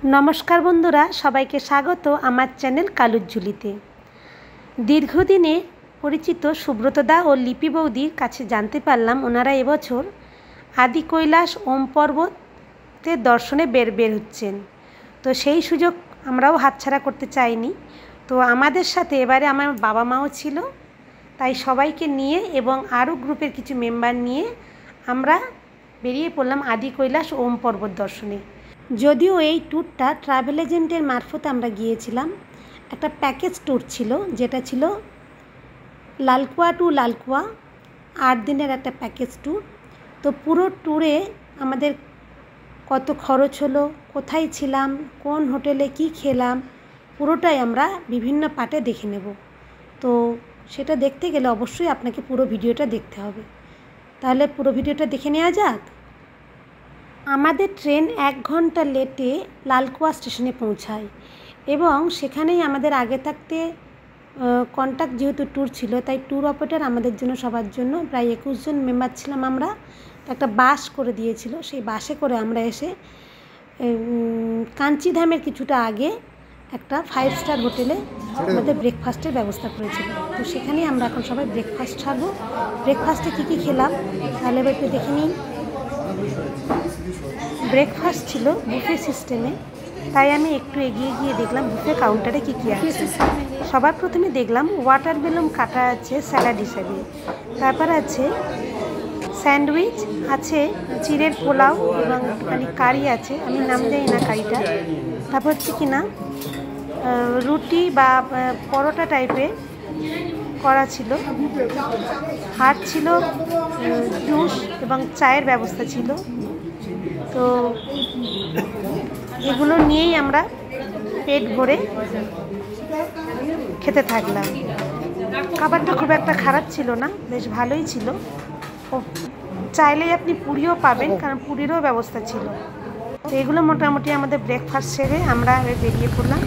नमस्कार बंधुरा सबाइके स्वागत आमार चैनल कालुर झुलिते। दीर्घदिने परिचित सुब्रतदा और लिपि बौदिर काछे जानते पारलाम ओनारा এবছর आदि कैलाश ओम पर्वते दर्शने बेर हच्छेन। तो सेई सुयोग आमराओ हातछाड़ा करते चाइनी। तो आमादेर साथे एबारे आमार बाबा माओ छिलो, ताई सबाइके निये एबं आरो ग्रुपेर किछु मेम्बर निये आमरा बेरिये पड़लाम आदि कैलाश ओम पर्वत दर्शने। যদিও এই ট্যুরটা ট্রাভেল এজেন্টের মারফত আমরা গিয়েছিলাম, একটা প্যাকেজ ট্যুর ছিল যেটা ছিল লালকুয়া টু লালকুয়া 8 দিনের একটা প্যাকেজ ট্যুর। তো পুরো ট্যুরে আমাদের কত খরচ হলো, কোথায় ছিলাম, কোন হোটেলে কি খেলাম, পুরোটাই আমরা বিভিন্ন পার্টে দেখে নেব। তো সেটা দেখতে গেলে অবশ্যই আপনাকে পুরো ভিডিওটা দেখতে হবে। তাহলে পুরো ভিডিওটা দেখে নেওয়া যাক। আমাদের ট্রেন 1 ঘন্টা লেটে লালকুয়া স্টেশনে পৌঁছায় এবং সেখানেই আমাদের আগে থাকতে কন্ট্যাক্ট যেহেতু ট্যুর ছিল তাই ট্যুর অপারেটর আমাদের জন্য সবার জন্য প্রায় 21 জন মেম্বার ছিলাম আমরা, তো একটা বাস করে দিয়েছিল। সেই বাসে করে আমরা এসে কাঞ্চিধামের কিছুটা আগে একটা 5 স্টার হোটেলে আমাদের ব্রেকফাস্টের ব্যবস্থা করেছিল। তো সেখানেই আমরা এখন সবাই ব্রেকফাস্ট খাবো। ব্রেকফাস্টে কী কী খেলাম তাহলে এবার একটু দেখে নিই। ব্রেকফাস্ট ছিল বুফে সিস্টেমে, তাই আমি একটু এগিয়ে গিয়ে দেখলাম বুফে কাউন্টারে কী কী আছে। সবার প্রথমে দেখলাম ওয়াটারমেলন কাটা আছে স্যালাড হিসেবে, তারপর আছে স্যান্ডউইচ আছে, চিড়ের পোলাও এবং একটুখানি কারি আছে, আমি নাম জানি না কারিটা। তারপর হচ্ছে কি না রুটি বা পরোটা টাইপের করা ছিল, আর ছিল জুস এবং চায়ের ব্যবস্থা ছিল। তো এগুলো নিয়েই আমরা পেট ভরে খেতে থাকলাম। খাবারটা খুব একটা খারাপ ছিল না, বেশ ভালোই ছিল। ও চাইলেই আপনি পুরিও পাবেন, কারণ পুরিরও ব্যবস্থা ছিল। তো এগুলো মোটামুটি আমাদের ব্রেকফাস্ট সেরে আমরা বেরিয়ে পড়লাম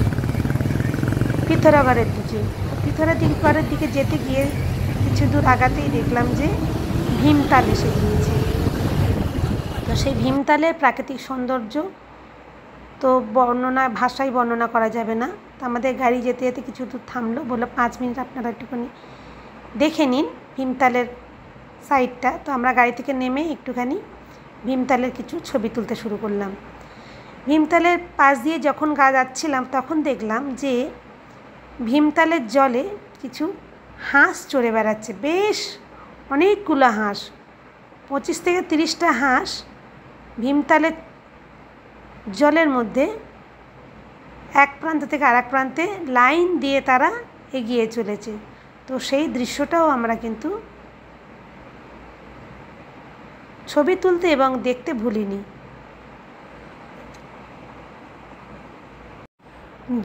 পিথোরাগড়ের দিকে। পিথোরাগড়ের দিকে যেতে গিয়ে কিছু দূর আগাতেই দেখলাম যে ভীমতাল এসে গিয়েছে। তো সেই ভীমতালের প্রাকৃতিক সৌন্দর্য তো ভাষায় বর্ণনা করা যাবে না। তো আমাদের গাড়ি যেতে যেতে কিছু দূর থামলো, বললো 5 মিনিট আপনারা একটুখানি দেখে নিন ভীমতালের সাইডটা। তো আমরা গাড়ি থেকে নেমে একটুখানি ভীমতালের কিছু ছবি তুলতে শুরু করলাম। ভীমতালের পাশ দিয়ে যখন যাচ্ছিলাম তখন দেখলাম যে ভীমতালের জলে কিছু হাঁস চড়ে বেড়াচ্ছে, বেশ অনেকগুলো হাঁস, 25 থেকে 30টা হাঁস ভীমতালের জলের মধ্যে এক প্রান্ত থেকে আরেক প্রান্তে লাইন দিয়ে তারা এগিয়ে চলেছে। তো সেই দৃশ্যটাও আমরা কিন্তু ছবি তুলতে এবং দেখতে ভুলিনি।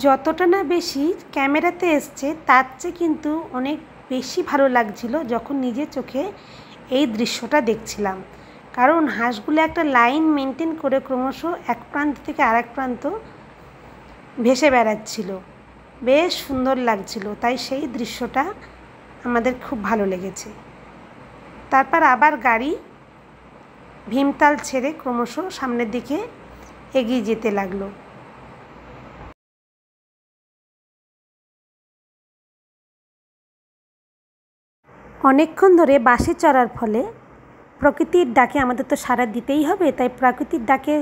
যতটা না বেশি ক্যামেরাতে এসছে তার চেয়ে কিন্তু অনেক বেশি ভালো লাগছিল যখন নিজের চোখে এই দৃশ্যটা দেখছিলাম। কারণ হাঁসগুলো একটা লাইন মেনটেন করে ক্রমশ এক প্রান্ত থেকে আরেক প্রান্ত ভেসে বেড়াচ্ছিল, বেশ সুন্দর লাগছিল। তাই সেই দৃশ্যটা আমাদের খুব ভালো লেগেছে। তারপর আবার গাড়ি ভীমতাল ছেড়ে ক্রমশ সামনের দিকে এগিয়ে যেতে লাগলো। অনেকক্ষণ ধরে বাসে চড়ার ফলে প্রকৃতির ডাকে আমাদের তো সাড়া দিতেই হবে, তাই প্রকৃতির ডাকে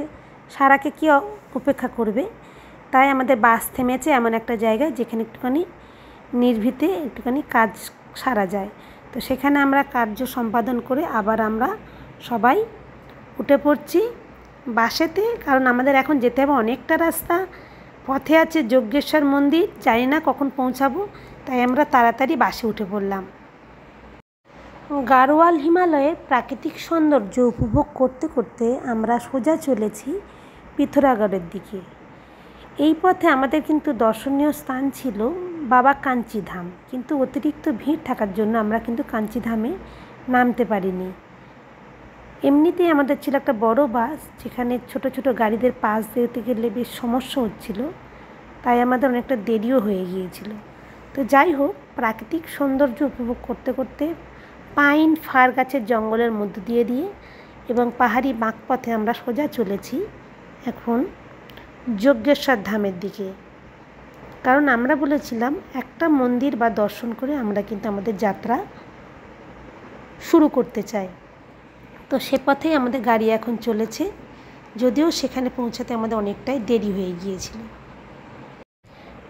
সাড়াকে কি উপেক্ষা করবে। তাই আমাদের বাস থেমেছে এমন একটা জায়গায় যেখানে একটুখানি নির্ভীতে একটুখানি কাজ সারা যায়। তো সেখানে আমরা কার্য সম্পাদন করে আবার আমরা সবাই উঠে পড়ছি বাসেতে। কারণ আমাদের এখন যেতে হবে অনেকটা রাস্তা, পথে আছে যজ্ঞেশ্বর মন্দির, জানি না কখন পৌঁছাবো, তাই আমরা তাড়াতাড়ি বাসে উঠে পড়লাম। গাড়োয়াল হিমালয়ের প্রাকৃতিক সৌন্দর্য উপভোগ করতে করতে আমরা সোজা চলেছি পিথোরাগড়ের দিকে। এই পথে আমাদের কিন্তু দর্শনীয় স্থান ছিল বাবা কাঞ্চিধাম, কিন্তু অতিরিক্ত ভিড় থাকার জন্য আমরা কিন্তু কাঞ্চিধামে নামতে পারিনি। এমনিতেই আমাদের ছিল একটা বড় বাস, যেখানে ছোট ছোট গাড়িদের পাশ দিতে গেলে বেশ সমস্যা হচ্ছিল, তাই আমাদের অনেকটা দেরিও হয়ে গিয়েছিল। তো যাই হোক, প্রাকৃতিক সৌন্দর্য উপভোগ করতে করতে পাইন ফার গাছের জঙ্গলের মধ্য দিয়ে এবং পাহাড়ি বাঁকপথে আমরা সোজা চলেছি এখন যজ্ঞেশ্বর ধামের দিকে। কারণ আমরা বলেছিলাম একটা মন্দির বা দর্শন করে আমরা কিন্তু আমাদের যাত্রা শুরু করতে চাই। তো সে পথেই আমাদের গাড়ি এখন চলেছে, যদিও সেখানে পৌঁছাতে আমাদের অনেকটাই দেরি হয়ে গিয়েছিল।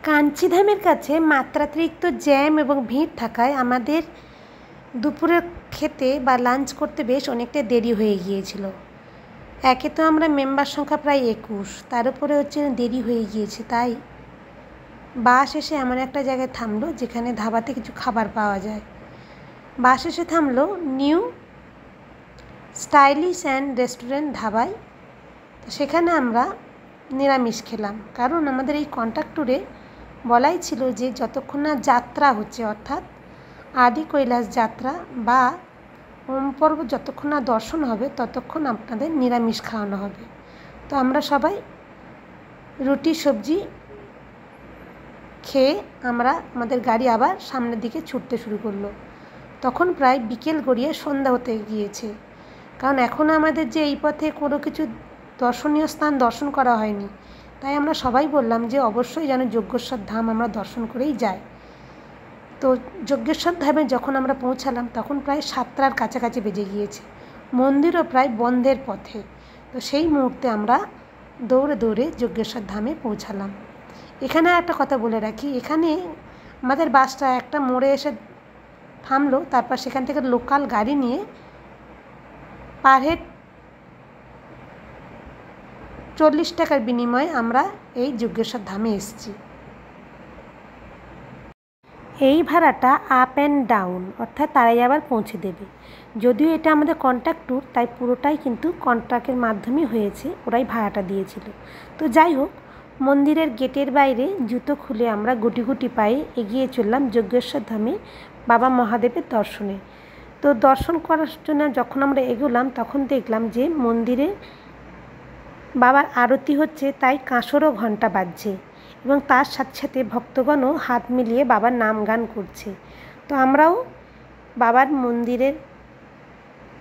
কাঞ্চিধামের কাছে মাত্রাতিরিক্ত জ্যাম এবং ভিড় থাকায় আমাদের দুপুরের খেতে বা লাঞ্চ করতে বেশ অনেকটা দেরি হয়ে গিয়েছিল। একে তো আমরা মেম্বার সংখ্যা প্রায় 21, তার উপরে হচ্ছে দেরি হয়ে গিয়েছে, তাই বাস এসে এমন একটা জায়গায় থামলো যেখানে ধাবাতে কিছু খাবার পাওয়া যায়। বাস এসে থামলো নিউ স্টাইলিশ অ্যান্ড রেস্টুরেন্ট ধাবায়। তো সেখানে আমরা নিরামিষ খেলাম, কারণ আমাদের এই কন্ট্যাক্ট ট্যুরে বলাই ছিল যে যতক্ষণ না যাত্রা হচ্ছে, অর্থাৎ আদি কৈলাস যাত্রা বা ওম পর্বত যতক্ষণ না দর্শন হবে ততক্ষণ আপনাদের নিরামিষ খাওয়ানো হবে। তো আমরা সবাই রুটি সবজি খেয়ে আমরা আমাদের গাড়ি আবার সামনের দিকে ছুটতে শুরু করলো। তখন প্রায় বিকেল গড়িয়ে সন্ধ্যা হতে গিয়েছে, কারণ এখন আমাদের যে এই পথে কোনো কিছু দর্শনীয় স্থান দর্শন করা হয়নি, তাই আমরা সবাই বললাম যে অবশ্যই যেন যজ্ঞেশ্বর ধাম আমরা দর্শন করেই যাই। তো যজ্ঞেশ্বর ধামে যখন আমরা পৌঁছালাম তখন প্রায় 7টার কাছাকাছি বেজে গিয়েছে, মন্দিরও প্রায় বন্ধের পথে। তো সেই মুহূর্তে আমরা দৌড়ে দৌড়ে যজ্ঞেশ্বর ধামে পৌঁছালাম। এখানে একটা কথা বলে রাখি, এখানে আমাদের বাসটা একটা মোড়ে এসে থামলো, তারপর সেখান থেকে লোকাল গাড়ি নিয়ে পার হেড 40 টাকার বিনিময়ে আমরা এই যজ্ঞেশ্বর ধামে এসেছি। এই ভাড়াটা আপ অ্যান্ড ডাউন, অর্থাৎ তারাই আবার পৌঁছে দেবে। যদিও এটা আমাদের কন্ট্যাক্ট ট্যুর, তাই পুরোটাই কিন্তু কন্ট্রাক্টের মাধ্যমেই হয়েছে, ওরাই ভাড়াটা দিয়েছিল। তো যাই হোক, মন্দিরের গেটের বাইরে জুতো খুলে আমরা গুটি গুটি পায়ে এগিয়ে চললাম যজ্ঞেশ্বর ধামে বাবা মহাদেবের দর্শনে। তো দর্শন করার জন্য যখন আমরা এগোলাম তখন দেখলাম যে মন্দিরে বাবার আরতি হচ্ছে, তাই কাঁসরও ঘণ্টা বাজছে এবং তার সাথে সাথে ভক্তগণও হাত মিলিয়ে বাবার নাম গান করছে। তো আমরাও বাবার মন্দিরের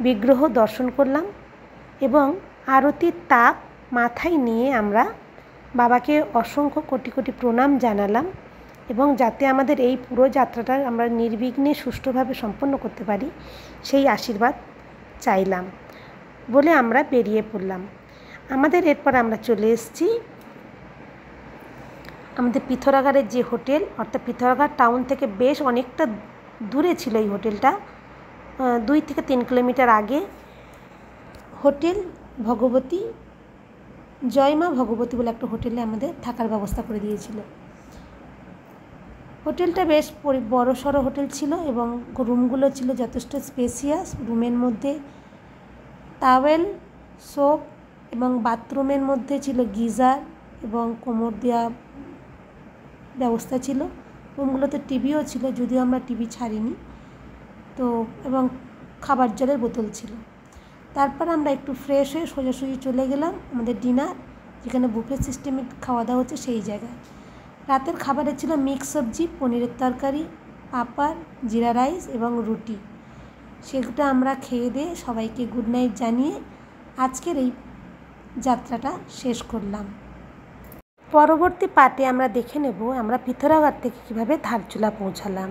বিগ্রহ দর্শন করলাম এবং আরতির তাপ মাথায় নিয়ে আমরা বাবাকে অসংখ্য কোটি কোটি প্রণাম জানালাম এবং যাতে আমাদের এই পুরো যাত্রাটা আমরা নির্বিঘ্নে সুষ্ঠুভাবে সম্পন্ন করতে পারি সেই আশীর্বাদ চাইলাম বলে আমরা বেরিয়ে পড়লাম। আমাদের এরপর আমরা চলে এসেছি আমাদের পিথোরাগড়ের যে হোটেল, অর্থাৎ পিথোরাগড় টাউন থেকে বেশ অনেকটা দূরে ছিল এই হোটেলটা, 2 থেকে 3 কিলোমিটার আগে। হোটেল ভগবতী, জয়মা ভগবতী বলে একটা হোটেলে আমাদের থাকার ব্যবস্থা করে দিয়েছিল। হোটেলটা বেশ বড়সড় হোটেল ছিল এবং রুমগুলো ছিল যথেষ্ট স্পেসিয়াস। রুমের মধ্যে টাওয়েল, সোপ এবং বাথরুমের মধ্যে ছিল গিজার এবং কোমর দেওয়া ব্যবস্থা ছিল। রুমগুলোতে টিভিও ছিল, যদিও আমরা টিভি ছাড়িনি। তো এবং খাবার জলের বোতল ছিল। তারপর আমরা একটু ফ্রেশ হয়ে সোজাসুজি চলে গেলাম আমাদের ডিনার, যেখানে বুফে সিস্টেমে খাওয়া দাওয়া হচ্ছে সেই জায়গায়। রাতের খাবারে ছিল মিক্স সবজি, পনিরের তরকারি, পাঁপড়, জিরা রাইস এবং রুটি। সেগুলো আমরা খেয়ে দিয়ে সবাইকে গুড নাইট জানিয়ে আজকের এই যাত্রাটা শেষ করলাম। পরবর্তী পার্টে আমরা দেখে নেব আমরা পিথোরাগড় থেকে কীভাবে ধারচুলা পৌঁছালাম।